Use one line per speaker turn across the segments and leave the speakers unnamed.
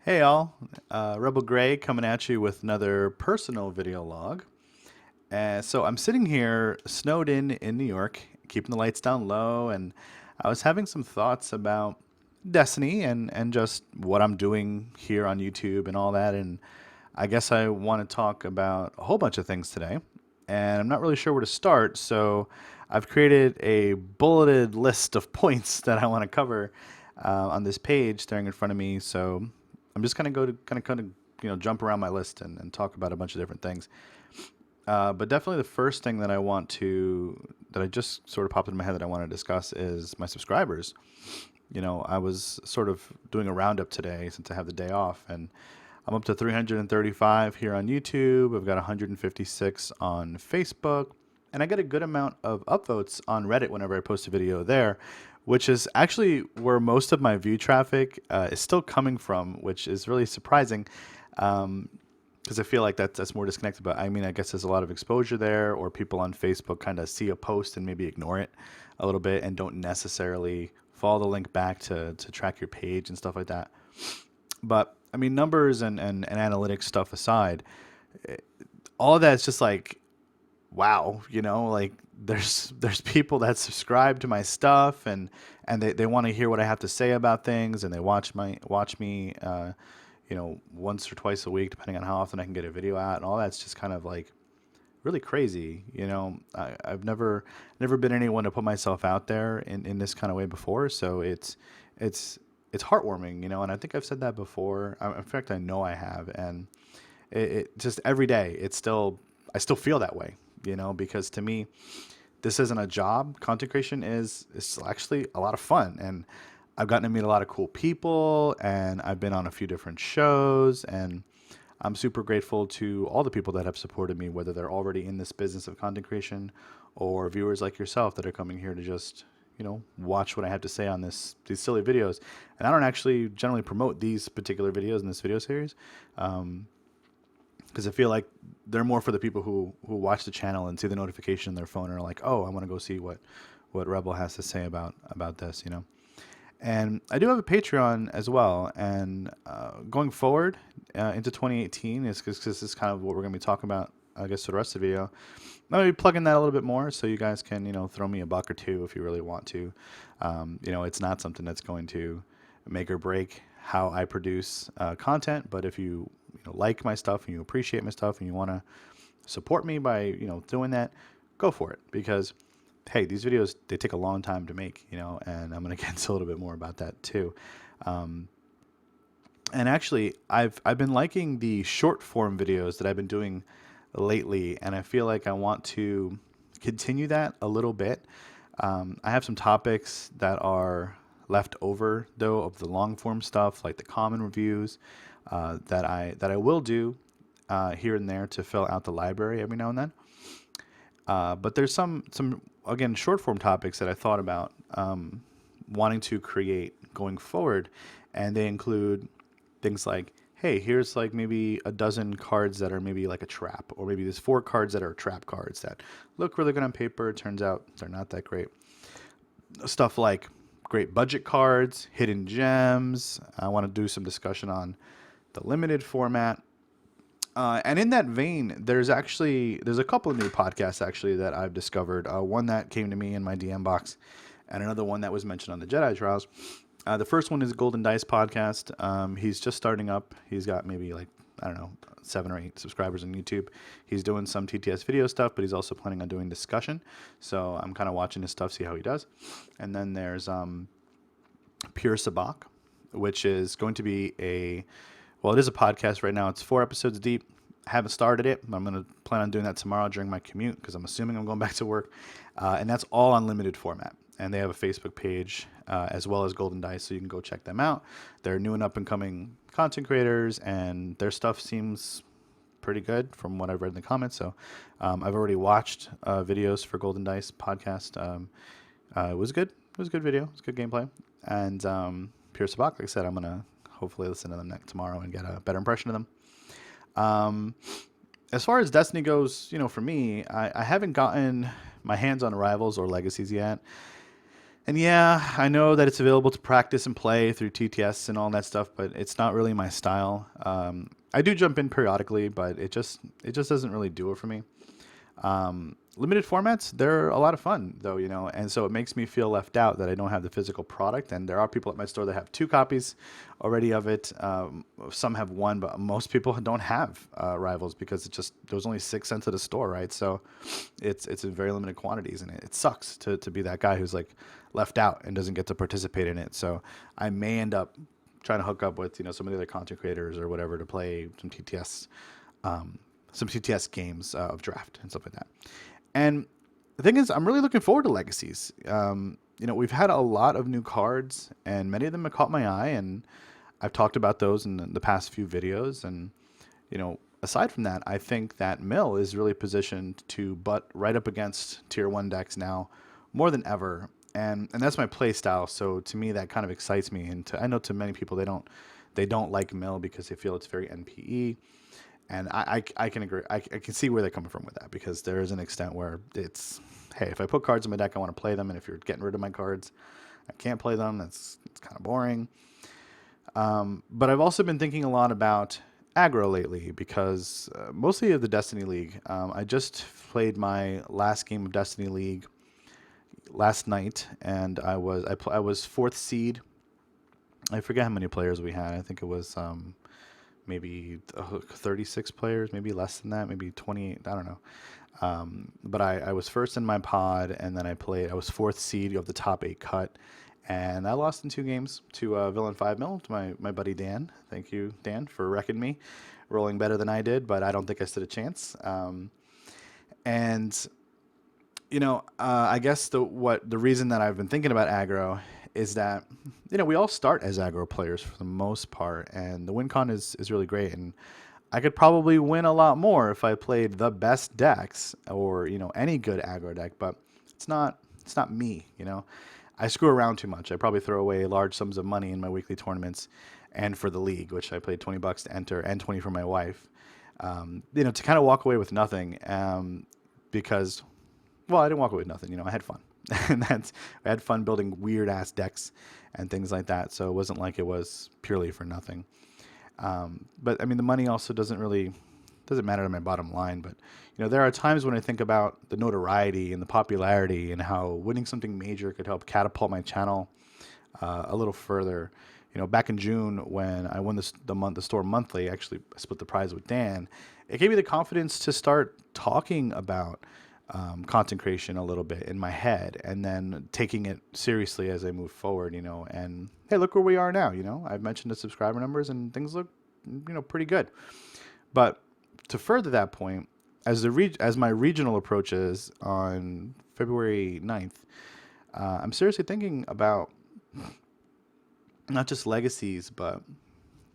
Hey all, Rebel Gray coming at you with another personal video log. So I'm sitting here snowed in New York, keeping the lights down low, and I was having some thoughts about Destiny and just what I'm doing here on YouTube and all that. And I guess I want to talk about a whole bunch of things today, and I'm not really sure where to start. So I've created a bulleted list of points that I want to cover on this page staring in front of me. So I'm just gonna go to kind of jump around my list and talk about a bunch of different things. But definitely the first thing that I just sort of popped into my head that I want to discuss is my subscribers. I was sort of doing a roundup today since I have the day off, and I'm up to 335 here on YouTube. I've got 156 on Facebook, and I get a good amount of upvotes on Reddit whenever I post a video there, which is actually where most of my view traffic is still coming from, which is really surprising. Because I feel like that's more disconnected. But I mean, I guess there's a lot of exposure there, or people on Facebook kind of see a post and maybe ignore it a little bit and don't necessarily follow the link back to track your page and stuff like that. But I mean, numbers and analytics stuff aside, all of that's just like, wow, like there's people that subscribe to my stuff, and they want to hear what I have to say about things, and they watch me once or twice a week, depending on how often I can get a video out, and all that's just kind of like really crazy. I've never been anyone to put myself out there in this kind of way before, so it's it's heartwarming, and I think I've said that before. In fact, I know I have, and it just every day I still feel that way, because to me this isn't a job. Content creation is actually a lot of fun, and I've gotten to meet a lot of cool people, and I've been on a few different shows, and I'm super grateful to all the people that have supported me, whether they're already in this business of content creation or viewers like yourself that are coming here to just, watch what I have to say on these silly videos. And I don't actually generally promote these particular videos in this video series, because I feel like they're more for the people who watch the channel and see the notification on their phone and are like, oh, I want to go see what Rebel has to say about this. And I do have a Patreon as well. And going forward into 2018 is because this is kind of what we're going to be talking about, I guess, for the rest of the video. I'm going to be plugging that a little bit more so you guys can, throw me a buck or two if you really want to. It's not something that's going to make or break how I produce content, but if you like my stuff and you appreciate my stuff and you want to support me by, doing that, go for it. Because hey, these videos, they take a long time to make, and I'm going to get into a little bit more about that too. And actually, I've been liking the short form videos that I've been doing lately, and I feel like I want to continue that a little bit. I have some topics that are left over though of the long form stuff, like the common reviews that I will do here and there to fill out the library every now and then. But there's some again short form topics that I thought about wanting to create going forward, and they include things like, hey, here's like maybe a dozen cards that are maybe like a trap, or maybe there's 4 cards that are trap cards that look really good on paper. It turns out they're not that great. Stuff like great budget cards, hidden gems. I want to do some discussion on the limited format. And in that vein, there's a couple of new podcasts actually that I've discovered. One that came to me in my DM box, and another one that was mentioned on the Jedi Trials. The first one is Golden Dice podcast. He's just starting up. He's got maybe like, I don't know, 7 or 8 subscribers on YouTube. He's doing some TTS video stuff, but he's also planning on doing discussion. So I'm kind of watching his stuff, see how he does. And then there's Pure Sabak, which is going to be it is a podcast right now. It's 4 episodes deep. I haven't started it. I'm going to plan on doing that tomorrow during my commute because I'm assuming I'm going back to work. And that's all unlimited format. And they have a Facebook page as well as Golden Dice, so you can go check them out. They're new and up and coming content creators, and their stuff seems pretty good from what I've read in the comments. So I've already watched videos for Golden Dice podcast. It was good. It was a good video. It was good gameplay. And Pure Sabak, like I said, I'm going to hopefully listen to them tomorrow and get a better impression of them. As far as Destiny goes, for me, I haven't gotten my hands on Rivals or Legacies yet. And yeah, I know that it's available to practice and play through TTS and all that stuff, but it's not really my style. I do jump in periodically, but it just doesn't really do it for me. Limited formats, they're a lot of fun though, and so it makes me feel left out that I don't have the physical product. And there are people at my store that have two copies already of it. Some have one, but most people don't have Rivals because there was only 6 cents at the store, right? So it's in very limited quantities, and it sucks to be that guy who's like left out and doesn't get to participate in it. So I may end up trying to hook up with some of the other content creators or whatever to play um, some TTS games of draft and stuff like that. And the thing is, I'm really looking forward to Legacies. We've had a lot of new cards, and many of them have caught my eye, and I've talked about those in the past few videos. And aside from that, I think that Mill is really positioned to butt right up against tier one decks now more than ever. And that's my play style. So to me, that kind of excites me. And I know to many people, they don't like Mill because they feel it's very NPE. And I can agree. I can see where they're coming from with that, because there is an extent where it's, hey, if I put cards in my deck, I want to play them. And if you're getting rid of my cards, I can't play them. It's kind of boring. But I've also been thinking a lot about aggro lately, because mostly of the Destiny League. I just played my last game of Destiny League last night, and I was fourth seed. I forget how many players we had. I think it was maybe 36 players, maybe less than that, maybe 28. I don't know. But I was first in my pod, and then I was fourth seed of the top 8 cut, and I lost in 2 games to Villain 5 Mil, to my buddy Dan. Thank you, Dan, for wrecking me, rolling better than I did, but I don't think I stood a chance. And I guess the reason that I've been thinking about aggro is that we all start as aggro players for the most part, and the win con is really great, and I could probably win a lot more if I played the best decks, or any good aggro deck. But it's not me. I screw around too much. I probably throw away large sums of money in my weekly tournaments and for the league, which I paid $20 to enter, and 20 for my wife. To kind of walk away with nothing, because, well, I didn't walk away with nothing. I had fun. And I had fun building weird ass decks and things like that. So it wasn't like it was purely for nothing. But I mean, the money also doesn't matter to my bottom line. But there are times when I think about the notoriety and the popularity, and how winning something major could help catapult my channel a little further. Back in June, when I won the store monthly, actually I split the prize with Dan. It gave me the confidence to start talking about content creation a little bit in my head, and then taking it seriously as I move forward. And hey, look where we are now. I've mentioned the subscriber numbers, and things look pretty good. But to further that point, as my regional approaches on February 9th, I'm seriously thinking about not just Legacies, but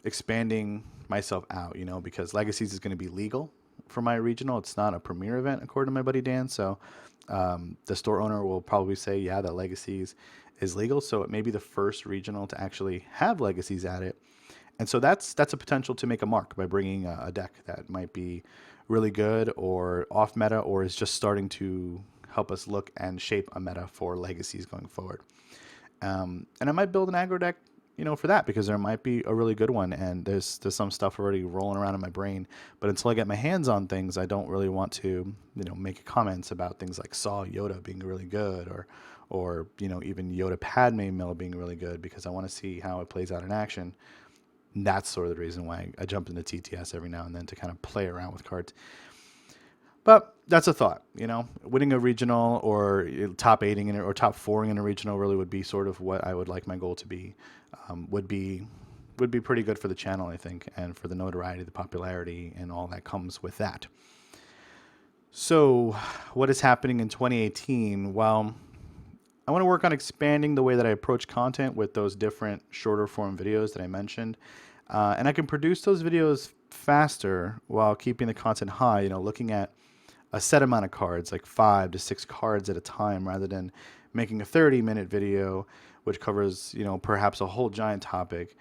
expanding myself out, because Legacies is going to be legal for my regional. It's not a premier event, according to my buddy Dan. So the store owner will probably say, yeah, that Legacies is legal. So it may be the first regional to actually have Legacies at it. And so that's a potential to make a mark by bringing a deck that might be really good or off meta, or is just starting to help us look and shape a meta for Legacies going forward. And I might build an aggro deck, for that, because there might be a really good one, and there's some stuff already rolling around in my brain. But until I get my hands on things, I don't really want to, make comments about things like Saw Yoda being really good, or even Yoda Padme Mill being really good, because I want to see how it plays out in action. And that's sort of the reason why I jump into TTS every now and then, to kind of play around with cards. But that's a thought, winning a regional, or top 8ing in it, or top 4ing in a regional, really would be sort of what I would like my goal to be. Would be pretty good for the channel, I think, and for the notoriety, the popularity, and all that comes with that. So what is happening in 2018? Well, I want to work on expanding the way that I approach content with those different shorter form videos that I mentioned. And I can produce those videos faster while keeping the content high, looking at a set amount of cards, like 5 to 6 cards at a time, rather than making a 30-minute video, which covers, perhaps a whole giant topic.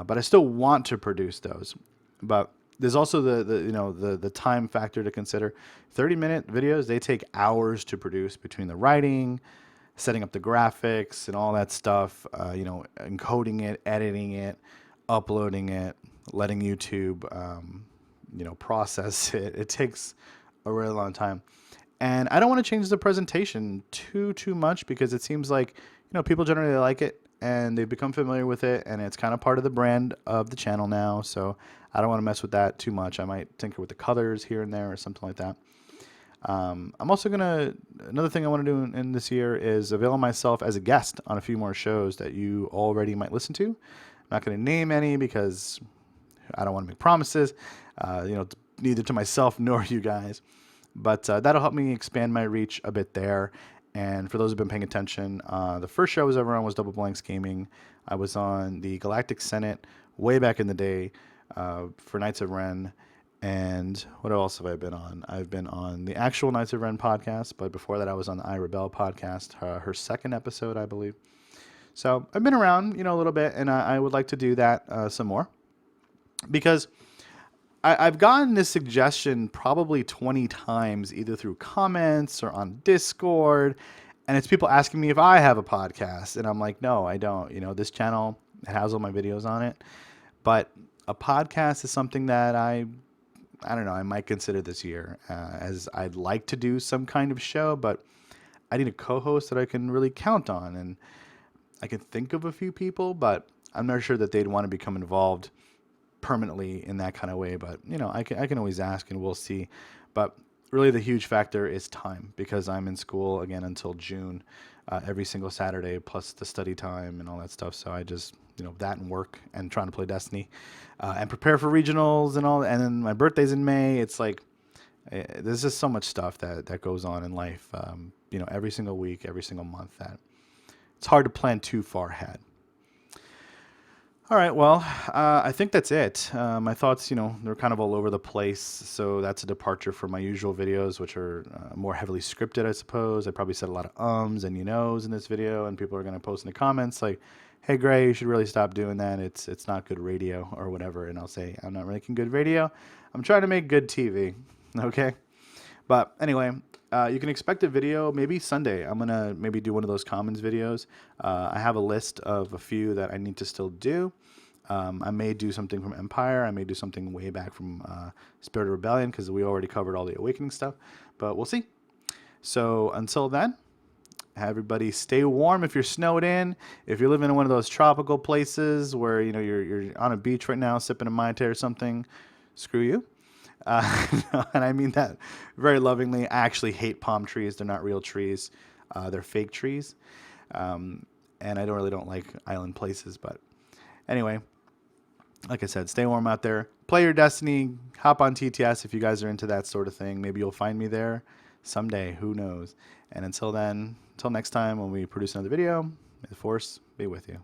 But I still want to produce those. But there's also the time factor to consider. 30-minute videos, they take hours to produce, between the writing, setting up the graphics and all that stuff, encoding it, editing it, uploading it, letting YouTube, process it. It takes a really long time. And I don't want to change the presentation too much because it seems like, people generally like it and they've become familiar with it and it's kind of part of the brand of the channel now. So I don't want to mess with that too much. I might tinker with the colors here and there or something like that. I'm also another thing I want to do in this year is avail myself as a guest on a few more shows that you already might listen to. I'm not going to name any because I don't want to make promises, neither to myself nor you guys. But that'll help me expand my reach a bit there. And for those who've been paying attention, the first show I was ever on was Double Blanks Gaming. I was on the Galactic Senate way back in the day for Knights of Ren. And what else have I been on? I've been on the actual Knights of Ren podcast, but before that I was on the I Rebel podcast, her second episode, I believe. So I've been around, a little bit, and I would like to do that some more. Because I've gotten this suggestion probably 20 times, either through comments or on Discord, and it's people asking me if I have a podcast, and I'm like, no, I don't. This channel has all my videos on it, but a podcast is something that I don't know, I might consider this year, as I'd like to do some kind of show, but I need a co-host that I can really count on, and I can think of a few people, but I'm not sure that they'd want to become involved permanently in that kind of way. But I can always ask and we'll see. But really the huge factor is time, because I'm in school again until June, every single Saturday, plus the study time and all that stuff. So I just that and work and trying to play Destiny and prepare for regionals and all, and then my birthday's in May. It's like there's just so much stuff that goes on in life, every single week, every single month, that it's hard to plan too far ahead. All right, well, I think that's it. My thoughts, they're kind of all over the place, so that's a departure from my usual videos, which are more heavily scripted, I suppose. I probably said a lot of ums and knows in this video, and people are going to post in the comments like, hey, Gray, you should really stop doing that. It's not good radio or whatever, and I'll say, I'm not making good radio. I'm trying to make good TV, okay? But anyway, you can expect a video maybe Sunday. I'm going to maybe do one of those Commons videos. I have a list of a few that I need to still do. I may do something from Empire. I may do something way back from Spirit of Rebellion, because we already covered all the Awakening stuff. But we'll see. So until then, everybody stay warm if you're snowed in. If you're living in one of those tropical places where you're on a beach right now sipping a Mai Tai or something, screw you. And I mean that very lovingly. I actually hate palm trees. They're not real trees. They're fake trees. And I don't like island places. But anyway, like I said, stay warm out there. Play your Destiny. Hop on TTS if you guys are into that sort of thing. Maybe you'll find me there someday. Who knows? And until then, until next time when we produce another video, may the Force be with you.